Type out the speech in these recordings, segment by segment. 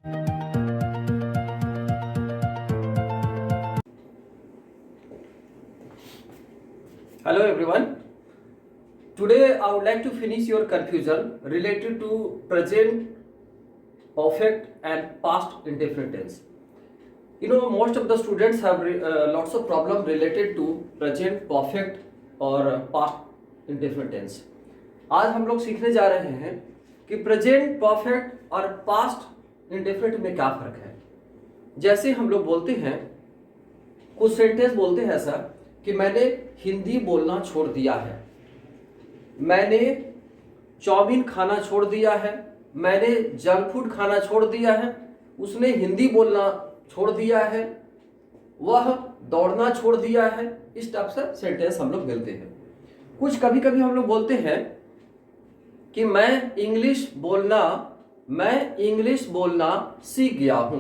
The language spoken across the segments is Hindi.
Hello everyone. Today I would like to finish your confusion related to present perfect and past indefinite tense. Most of the students have lots of problem related to present perfect और past indefinite tense. आज हम लोग सीखने जा रहे हैं कि प्रेजेंट परफेक्ट और पास्ट इंडेफिनिट में क्या फर्क है। जैसे हम लोग बोलते हैं, कुछ सेंटेंस बोलते हैं ऐसा कि मैंने हिंदी बोलना छोड़ दिया है, मैंने चाउमीन खाना छोड़ दिया है, मैंने जंक फूड खाना छोड़ दिया है, उसने हिंदी बोलना छोड़ दिया है, वह दौड़ना छोड़ दिया है। इस टाइप से सेंटेंस हम लोग मिलते हैं। कुछ कभी कभी हम लोग बोलते हैं कि मैं इंग्लिश बोलना सीख गया हूं,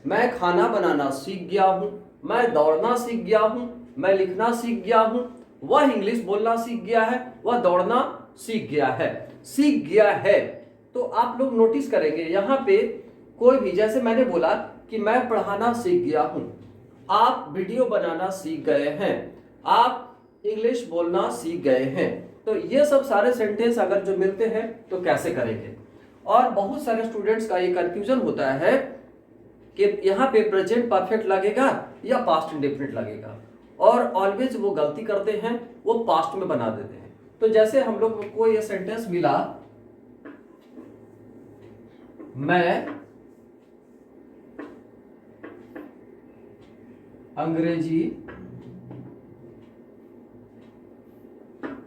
मैं खाना बनाना सीख गया हूं, मैं दौड़ना सीख गया हूं, मैं लिखना सीख गया हूं। वह इंग्लिश बोलना सीख गया है, वह दौड़ना सीख गया है। तो आप लोग नोटिस करेंगे यहां पे कोई भी, जैसे मैंने बोला कि मैं पढ़ाना सीख गया हूं, आप वीडियो बनाना सीख गए हैं, आप इंग्लिश बोलना सीख गए हैं। तो ये सब सारे सेंटेंस अगर जो मिलते हैं तो कैसे करेंगे। और बहुत सारे स्टूडेंट्स का ये कंफ्यूजन होता है कि यहाँ पे प्रेजेंट परफेक्ट लगेगा या पास्ट इंडेफिनिट लगेगा, और ऑलवेज वो गलती करते हैं, वो पास्ट में बना देते हैं। तो जैसे हम लोग को ये सेंटेंस मिला, मैं अंग्रेजी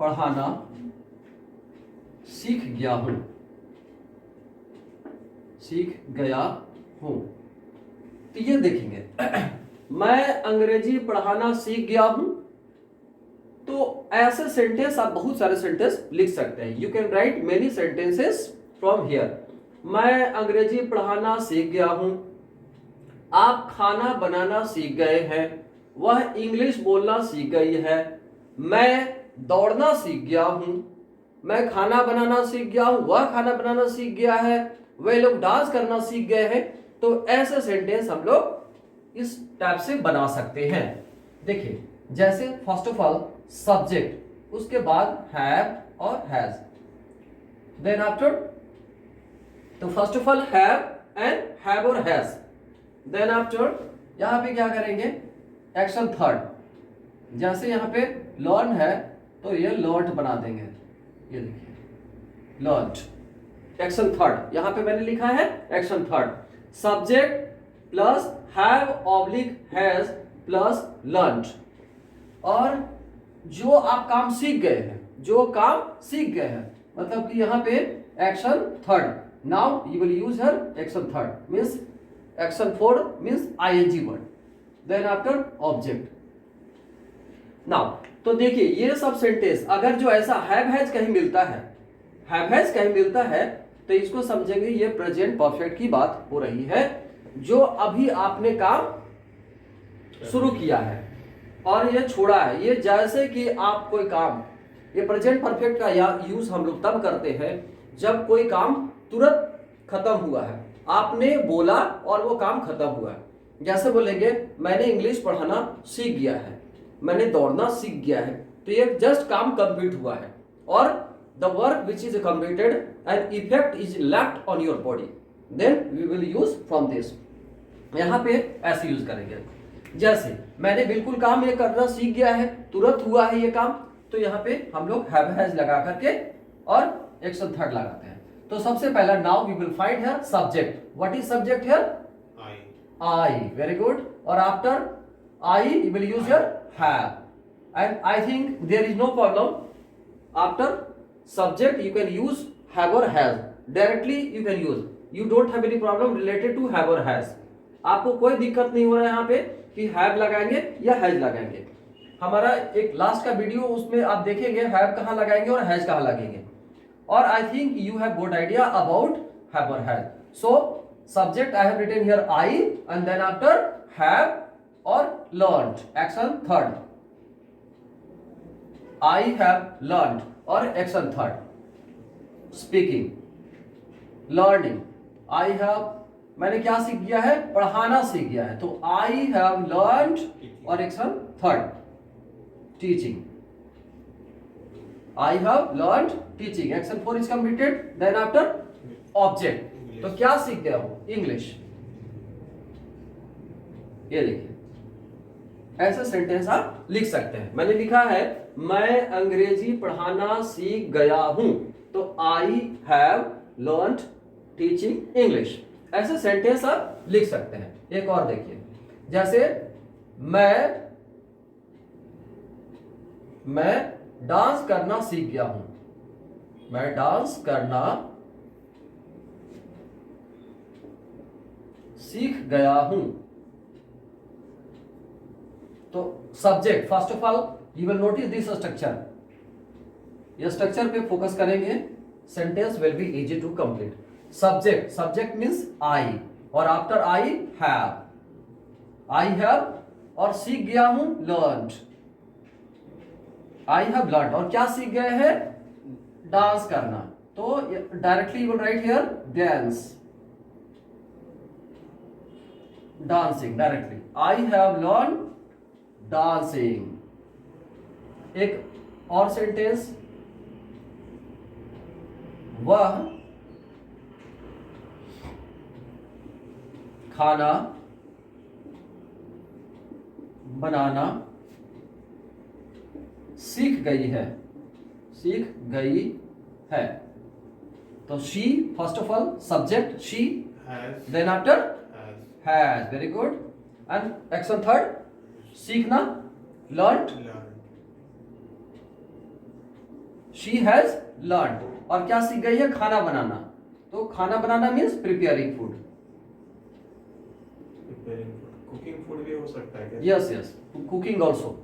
पढ़ाना सीख गया हूं। तो ये देखेंगे मैं अंग्रेजी पढ़ाना सीख गया हूं। तो ऐसे सेंटेंस आप बहुत सारे सेंटेंस लिख सकते हैं। You can write many sentences from here. मैं अंग्रेजी पढ़ाना सीख गया हूं, आप खाना बनाना सीख गए हैं, वह इंग्लिश बोलना सीख गई है, मैं दौड़ना सीख गया हूं, मैं खाना बनाना सीख गया हूं, वह खाना बनाना सीख गया है, वे लोग डांस करना सीख गए हैं। तो ऐसे सेंटेंस हम लोग इस टाइप से बना सकते हैं। देखिए, जैसे फर्स्ट ऑफ ऑल सब्जेक्ट, उसके बाद हैव और हैज, देन आफ्टर, तो first of all have and have और हैज, देन आफ्टर यहां पे क्या करेंगे, एक्शन थर्ड। जैसे यहां पे लर्न है तो ये लर्न बना देंगे, ये देखिए लर्न। एक्शन थर्ड यहां पे मैंने लिखा है action third, subject plus have oblique has plus learn. और जो आप काम सीख गए हैं, मतलब कि यहां पे action third, now you will use हर action third means action four means ING word, then after object. Now तो देखिए ये सब सेंटेंस अगर जो ऐसा हैव हैज कहीं मिलता है तो इसको समझेंगे ये प्रेजेंट परफेक्ट की बात हो रही है, जो अभी आपने काम शुरू किया है और ये छोड़ा है। ये जैसे कि आप कोई काम, ये प्रेजेंट परफेक्ट का यूज हम लोग तब करते हैं जब कोई काम तुरंत खत्म हुआ है, आपने बोला और वो काम खत्म हुआ है। जैसे बोलेंगे मैंने इंग्लिश पढ़ाना सीख गया है, मैंने दौड़ना सीख गया है, तो ये जस्ट काम कंप्लीट हुआ है और the work which is completed and effect is left on your body, then we will use from this. यहां पे ऐसे यूज करेंगे, जैसे मैंने बिल्कुल काम ये करना सीख गया है, तुरंत हुआ है ये काम, तो यहाँ पे हम लोग हैव हैज लगा करके और एक्शन थर्ड लगाते हैं। तो सबसे पहला now we will find here subject. What is subject here? I. Very good. और after I you will use your have, and I think there is no problem. After subject you can use have or has, directly you can use, you don't have any problem related to have or has। आपको कोई दिक्कत नहीं हो रहा है यहाँ पे कि have लगाएंगे या has लगाएंगे। हमारा एक लास्ट का वीडियो, उसमें आप देखेंगे have कहाँ लगाएंगे और has कहाँ लगेंगे। और I think you have good idea about have or has। So subject I have written here I, and then after have or learned, action third, I have learned, or action third, speaking, learning, I have मैंने क्या सीख गया है? पढ़ाना सीख गया है। तो आई हैव लर्न्ड, और action third teaching. I have learned teaching. Action 4 is completed. Then after object. तो क्या सीख गया हूं? इंग्लिश। ये देखिए, ऐसा सेंटेंस आप लिख सकते हैं। मैंने लिखा है मैं अंग्रेजी पढ़ाना सीख गया हूं, तो I have learned teaching English। ऐसे सेंटेंस आप लिख सकते हैं। एक और देखिए, जैसे मैं डांस करना सीख गया हूं। मैं डांस करना सीख गया हूं, तो subject, first of all you will notice this structure. ये स्ट्रक्चर पे फोकस करेंगे, sentence will be easy to complete. Subject, subject means I, और आफ्टर आई हैव, और सीख गया हूं लर्न्ड। आई हैव लर्न, और क्या सीख गए हैं? डांस करना। तो directly you will write here dance, dancing directly. I have learn dancing. एक और सेंटेंस, वह खाना बनाना सीख गई है, सीख गई है। तो she, first of all subject she, then after has, very good. And action third, सीखना, लर्न्ड, शी हैज लर्न्ड। और क्या सीख गई है? खाना बनाना। तो खाना बनाना means preparing food. Cooking food भी हो सकता है क्या? Yes yes, cooking also.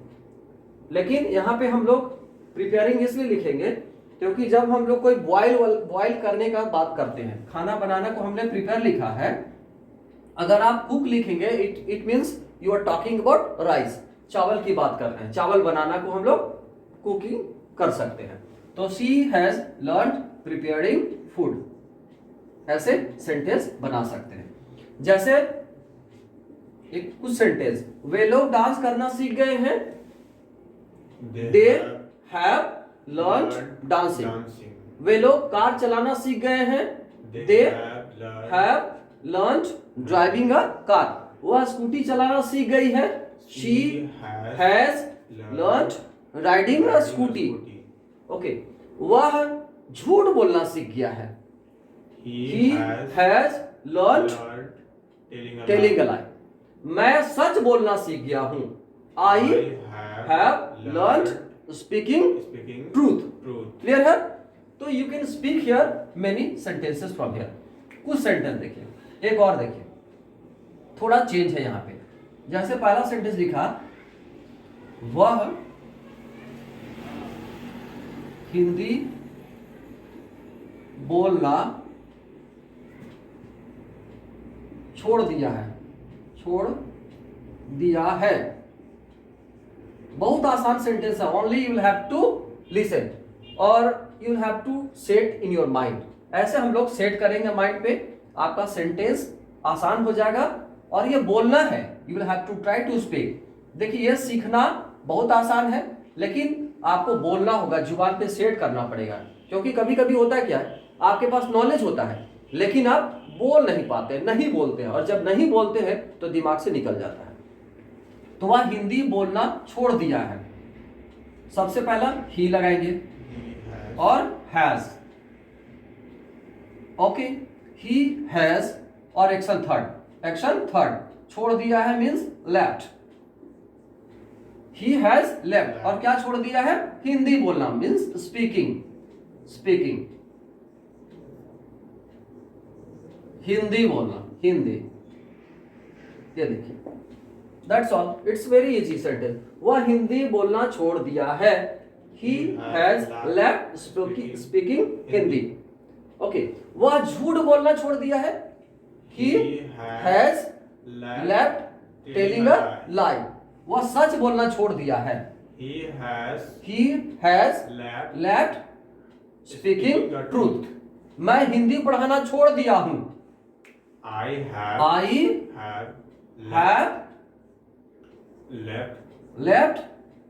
लेकिन यहाँ पे हम लोग प्रिपेयरिंग इसलिए लिखेंगे क्योंकि जब हम लोग कोई बॉयल करने का बात करते हैं, खाना बनाना को हमने प्रिपेयर लिखा है। अगर आप कुक लिखेंगे, it means you are talking about rice, चावल की बात कर रहे हैं। चावल बनाना को हम लोग कुकिंग कर सकते हैं। तो she has learned preparing food, ऐसे सेंटेंस बना सकते हैं। जैसे एक कुछ सेंटेंस, वे लोग डांस करना सीख गए हैं, दे हैव लर्न्ड डांसिंग। वे लोग कार चलाना सीख गए हैं, they have learned driving a car. वह स्कूटी चलाना सीख गई है, she has learned riding a scooty. Okay, वह झूठ बोलना सीख गया है, he has learned telling a lie. मैं सच बोलना सीख गया हूं, I have learned speaking truth. Clear है? तो you can speak here many sentences from here. कुछ सेंटेंस देखिए, एक और देखिए, थोड़ा चेंज है यहां पे। जैसे पहला सेंटेंस लिखा, वह हिंदी बोलना छोड़ दिया है, छोड़ दिया है। बहुत आसान सेंटेंस है, only you will have to listen और you will have to set in your mind. ऐसे हम लोग सेट करेंगे माइंड पे, आपका सेंटेंस आसान हो जाएगा। और ये बोलना है, you will have to try to speak. देखिए, ये सीखना बहुत आसान है, लेकिन आपको बोलना होगा, जुबान पे सेट करना पड़ेगा। क्योंकि कभी कभी होता है क्या है, आपके पास नॉलेज होता है लेकिन आप बोल नहीं पाते, नहीं बोलते हैं, और जब नहीं बोलते हैं तो दिमाग से निकल जाता है। तो वह हिंदी बोलना छोड़ दिया है। सबसे पहला ही लगाएंगे और हैज। ओके, ही हैज और एक्शन थर्ड छोड़ दिया है means left. He has left, और क्या छोड़ दिया है? हिंदी बोलना मींस स्पीकिंग। हिंदी बोलना, हिंदी। ये देखिए, that's all, it's very easy sentence. वह हिंदी बोलना छोड़ दिया है, he has left speaking Hindi. Okay, वह झूठ बोलना छोड़ दिया है, he has left telling a lie. वह सच बोलना छोड़ दिया है, he has left speaking truth। मैं हिंदी पढ़ाना छोड़ दिया हूं, I have I have have left left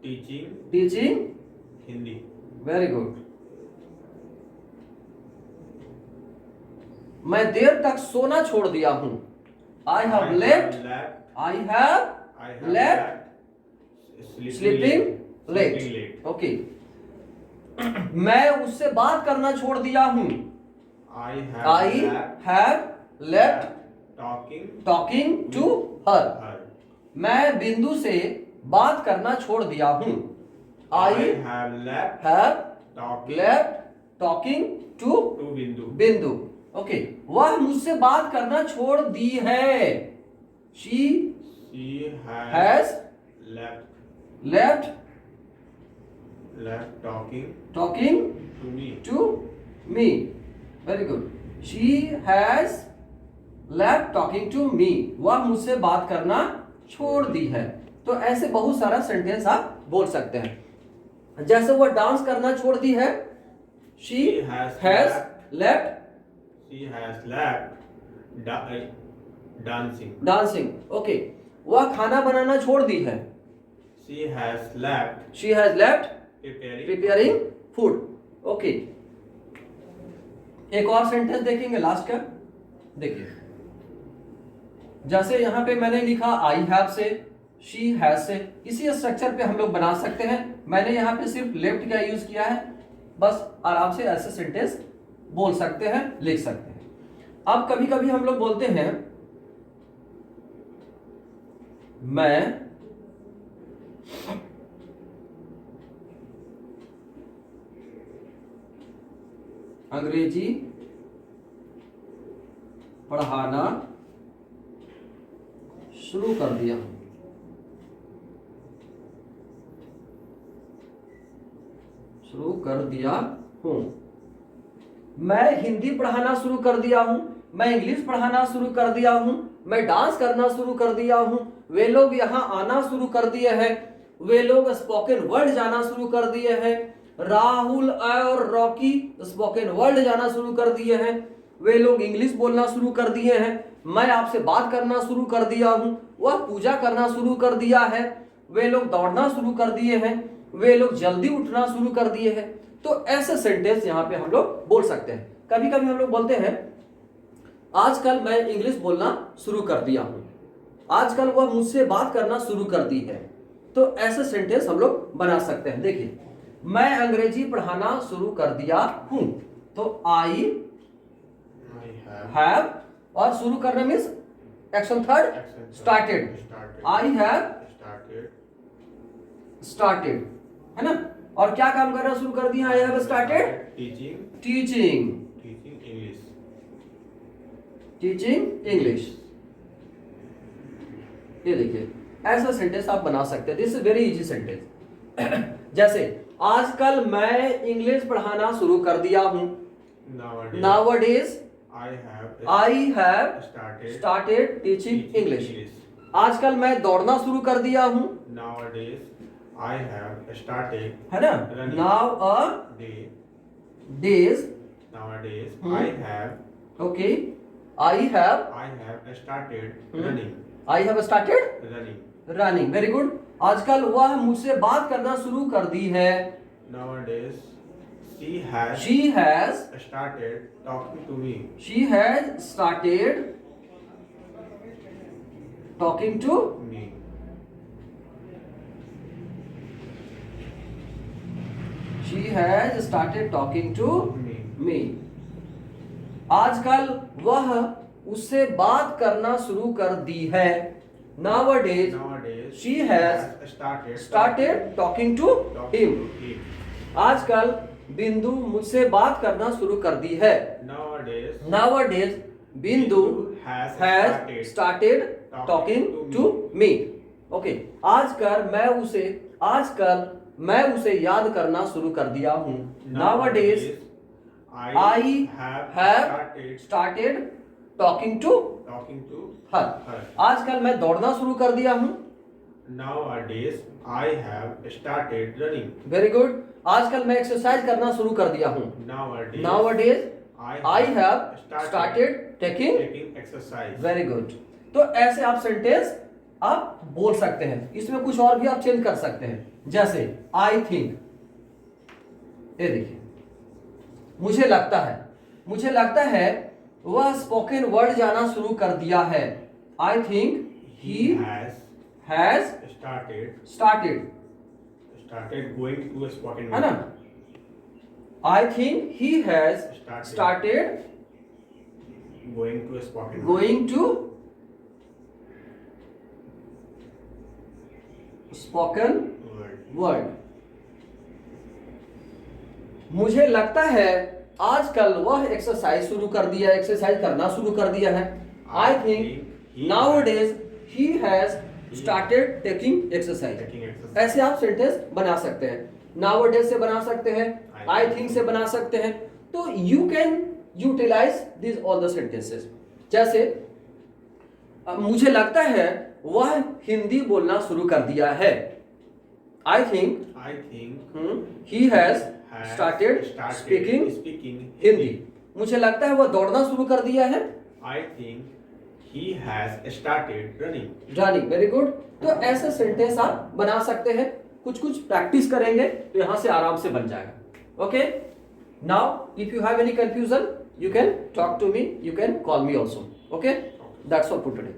teaching teaching. Hindi. Very good. मैं देर तक सोना छोड़ दिया हूं। I have left I have left sleeping late. Okay. मैं उससे बात करना छोड़ दिया हूं। I have left talking to her. मैं बिंदु से बात करना छोड़ दिया हूं। I have left have left talking to Bindu. Okay. वह मुझसे बात करना छोड़ दी है। She has left talking to me. Very good. She has left talking to me. वह मुझसे बात करना छोड़ दी है। तो ऐसे बहुत सारा सेंटेंस आप बोल सकते हैं। जैसे वह डांस करना छोड़ दी है, she has left dancing. Okay. वह खाना बनाना छोड़ दी है, she has left preparing food. Okay. एक और सेंटेंस देखेंगे लास्ट का। देखिए, जैसे यहां पे मैंने लिखा आई हैव से, शी हैज से, इसी स्ट्रक्चर पे हम लोग बना सकते हैं। मैंने यहां पे सिर्फ लेफ्ट का यूज किया है। बस आराम से ऐसे सेंटेंस बोल सकते हैं, लिख सकते हैं। अब कभी कभी हम लोग बोलते हैं मैं अंग्रेजी पढ़ाना शुरू कर दिया हूं। शुरू कर दिया हूं। मैं हिंदी पढ़ाना शुरू कर दिया हूं। मैं इंग्लिश पढ़ाना शुरू कर दिया हूं। मैं डांस करना शुरू कर दिया हूं। वे लोग यहां आना शुरू कर दिए हैं। वे लोग स्पोकन वर्ड जाना शुरू कर दिए हैं। राहुल और रॉकी स्पोकन वर्ड जाना शुरू कर दिए हैं। वे लोग इंग्लिश बोलना शुरू कर दिए हैं। मैं आपसे बात करना शुरू कर दिया हूं। वह पूजा करना शुरू कर दिया है। वे लोग दौड़ना शुरू कर दिए हैं। वे लोग जल्दी उठना शुरू कर दिए हैं। तो ऐसे सेंटेंस यहां पे हम लोग बोल सकते हैं। कभी कभी हम लोग बोलते हैं आजकल मैं इंग्लिश बोलना शुरू कर दिया हूं। आजकल वह मुझसे बात करना शुरू कर दी है। तो ऐसे सेंटेंस हम लोग बना सकते हैं। देखिए, मैं अंग्रेजी पढ़ाना शुरू कर दिया हूं। तो आई हैव, और शुरू करना means action third started. I have started, है ना। और क्या काम करना शुरू कर दिया? I have started teaching English. ये देखिए, ऐसा सेंटेंस आप बना सकते हैं। This is very easy sentence. जैसे आजकल मैं इंग्लिश पढ़ाना शुरू कर दिया हूं। Nowadays I have started teaching English. आजकल मैं दौड़ना शुरू कर दिया हूं। Nowadays I have started है ना। running. Days Nowadays Hmm. I have okay I have started Hmm. running. I have started running. Very good. आजकल वह मुझसे बात करना शुरू कर दी है। Nowadays she has She has started talking to me. She has started talking to Me. She has started talking to Me. me. आजकल वह उससे बात करना शुरू कर दी है। Nowadays Nowadays she has started talking to him. आजकल बिंदु मुझसे बात करना शुरू कर दी है। Nowadays बिंदु has started talking to me. Okay. आजकल मैं उसे याद करना शुरू कर दिया हूं। Nowadays I have started talking to her. आजकल मैं दौड़ना शुरू कर दिया हूं। Nowadays I have started running. Very good. आजकल मैं एक्सरसाइज करना शुरू कर दिया हूं। Nowadays I have started taking. taking exercise. Very good. तो ऐसे आप सेंटेंस आप बोल सकते हैं। इसमें कुछ और भी आप चेंज कर सकते हैं, जैसे आई थिंक, ये देखिए, मुझे लगता है वह स्पोकन वर्ड जाना शुरू कर दिया है। I think He has started started, going to a spoken है ना? word. I think he has started Going to a spoken word. Going to spoken Word. Word. मुझे लगता है आजकल वह एक्सरसाइज करना शुरू कर दिया है। I think nowadays he has started taking exercise. Taking exercise. ऐसे आप सेंटेंस बना सकते हैं। नाउअडेज से बना सकते हैं, आई थिंक से बना सकते हैं। तो you can utilise this all the sentences. जैसे मुझे लगता है वह हिंदी बोलना शुरू कर दिया है। I think he has started speaking Hindi. मुझे लगता है वह दौड़ना शुरू कर दिया है। I think he has started running. Running, very good. तो ऐसे सेंटेंस आप बना सकते हैं। कुछ प्रैक्टिस करेंगे तो यहां से आराम से बन जाएगा। Okay, now if you have any confusion you can talk to me, you can call me also. Okay, that's all for today.